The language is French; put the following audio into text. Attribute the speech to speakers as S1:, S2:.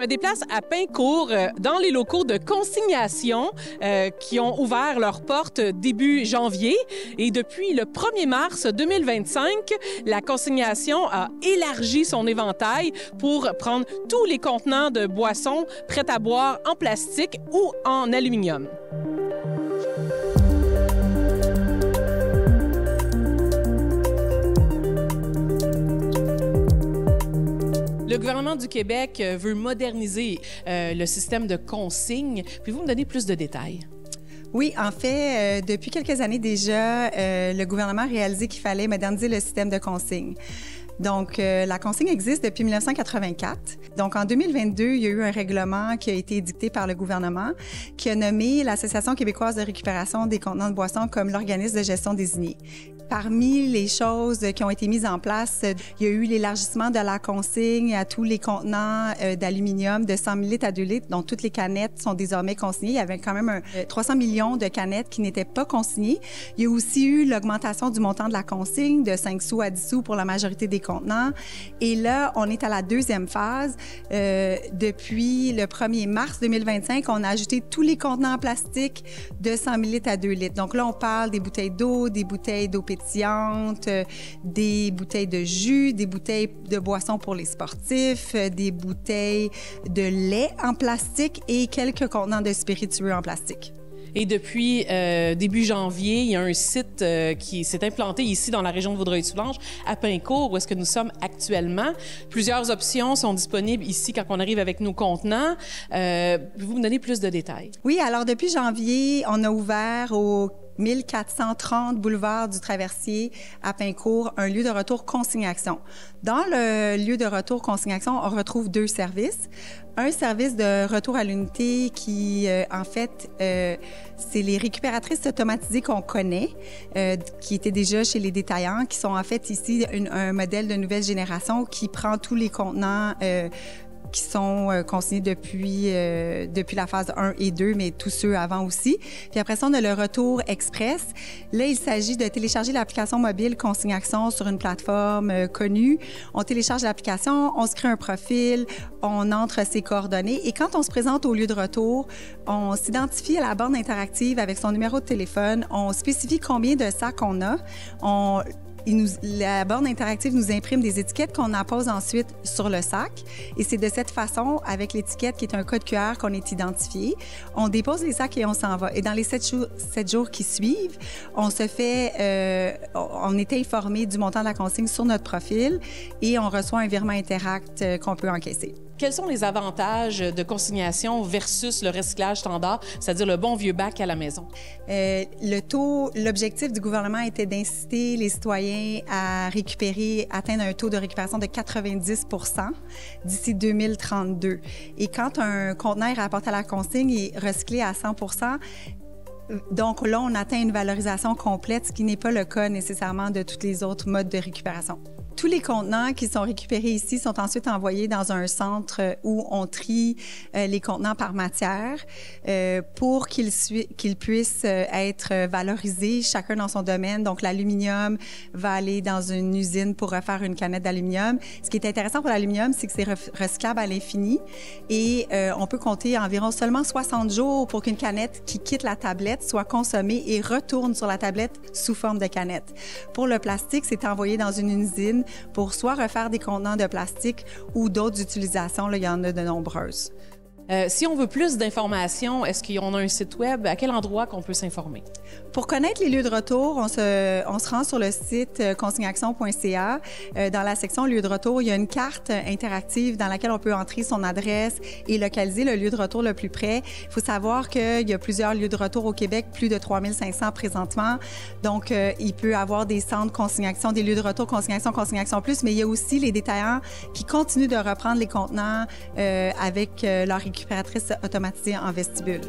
S1: Je me déplace à Pincourt, dans les locaux de consignation qui ont ouvert leurs portes début janvier. Et depuis le 1er mars 2025, la consignation a élargi son éventail pour prendre tous les contenants de boissons prêts à boire en plastique ou en aluminium. Le gouvernement du Québec veut moderniser le système de consigne. Pouvez-vous me donner plus de détails?
S2: Oui, en fait, depuis quelques années déjà, le gouvernement a réalisé qu'il fallait moderniser le système de consigne. Donc, la consigne existe depuis 1984. Donc, en 2022, il y a eu un règlement qui a été édicté par le gouvernement qui a nommé l'Association québécoise de récupération des contenants de boissons comme l'organisme de gestion désigné. Parmi les choses qui ont été mises en place, il y a eu l'élargissement de la consigne à tous les contenants d'aluminium de 100 ml à 2 litres, dont toutes les canettes sont désormais consignées. Il y avait quand même 300 millions de canettes qui n'étaient pas consignées. Il y a aussi eu l'augmentation du montant de la consigne de 5 sous à 10 sous pour la majorité des contenants. Et là, on est à la deuxième phase. Depuis le 1er mars 2025, on a ajouté tous les contenants en plastique de 100 ml à 2 litres. Donc là, on parle des bouteilles d'eau pétillantes, des bouteilles de jus, des bouteilles de boissons pour les sportifs, des bouteilles de lait en plastique et quelques contenants de spiritueux en plastique.
S1: Et depuis début janvier, il y a un site qui s'est implanté ici dans la région de Vaudreuil-Soulanges, à Pincourt, où est-ce que nous sommes actuellement. Plusieurs options sont disponibles ici quand on arrive avec nos contenants. Pouvez-vous me donner plus de détails?
S2: Oui, alors depuis janvier, on a ouvert au 1430 boulevard du Traversier à Pincourt, un lieu de retour consignation. Dans le lieu de retour consignation, on retrouve deux services. Un service de retour à l'unité qui, en fait, c'est les récupératrices automatisées qu'on connaît, qui étaient déjà chez les détaillants, qui sont en fait ici un modèle de nouvelle génération qui prend tous les contenants qui sont consignés depuis la phase 1 et 2, mais tous ceux avant aussi. Puis après ça, on a le retour express. Là, il s'agit de télécharger l'application mobile Consignation sur une plateforme connue. On télécharge l'application, on se crée un profil, on entre ses coordonnées et quand on se présente au lieu de retour, on s'identifie à la borne interactive avec son numéro de téléphone, on spécifie combien de sacs on a, la borne interactive nous imprime des étiquettes qu'on appose ensuite sur le sac. Et c'est de cette façon, avec l'étiquette qui est un code QR qu'on est identifié, on dépose les sacs et on s'en va. Et dans les 7 jours qui suivent, on est informé du montant de la consigne sur notre profil et on reçoit un virement Interact qu'on peut encaisser.
S1: Quels sont les avantages de versus le recyclage standard, c'est-à-dire le bon vieux bac à la maison?
S2: L'objectif du gouvernement était d'inciter les citoyens à atteindre un taux de récupération de 90 % d'ici 2032. Et quand un conteneur est rapporté à la consigne et recyclé à 100 %, donc là, on atteint une valorisation complète, ce qui n'est pas le cas nécessairement de tous les autres modes de récupération. Tous les contenants qui sont récupérés ici sont ensuite envoyés dans un centre où on trie les contenants par matière pour qu'ils puissent être valorisés, chacun dans son domaine. Donc, l'aluminium va aller dans une usine pour refaire une canette d'aluminium. Ce qui est intéressant pour l'aluminium, c'est que c'est recyclable à l'infini et on peut compter environ seulement 60 jours pour qu'une canette qui quitte la tablette soit consommée et retourne sur la tablette sous forme de canette. Pour le plastique, c'est envoyé dans une usine pour soit refaire des contenants de plastique ou d'autres utilisations. Là, il y en a de nombreuses.
S1: Si on veut plus d'informations, est-ce qu'on a un site web? À quel endroit qu'on peut s'informer?
S2: Pour connaître les lieux de retour, on se rend sur le site consignation.ca. Dans la section lieu de retour, il y a une carte interactive dans laquelle on peut entrer son adresse et localiser le lieu de retour le plus près. Il faut savoir qu'il y a plusieurs lieux de retour au Québec, plus de 3500 présentement. Donc, il peut y avoir des centres consignation, des lieux de retour consignation plus, mais il y a aussi les détaillants qui continuent de reprendre les contenants avec leur récupératrice automatisée en vestibule.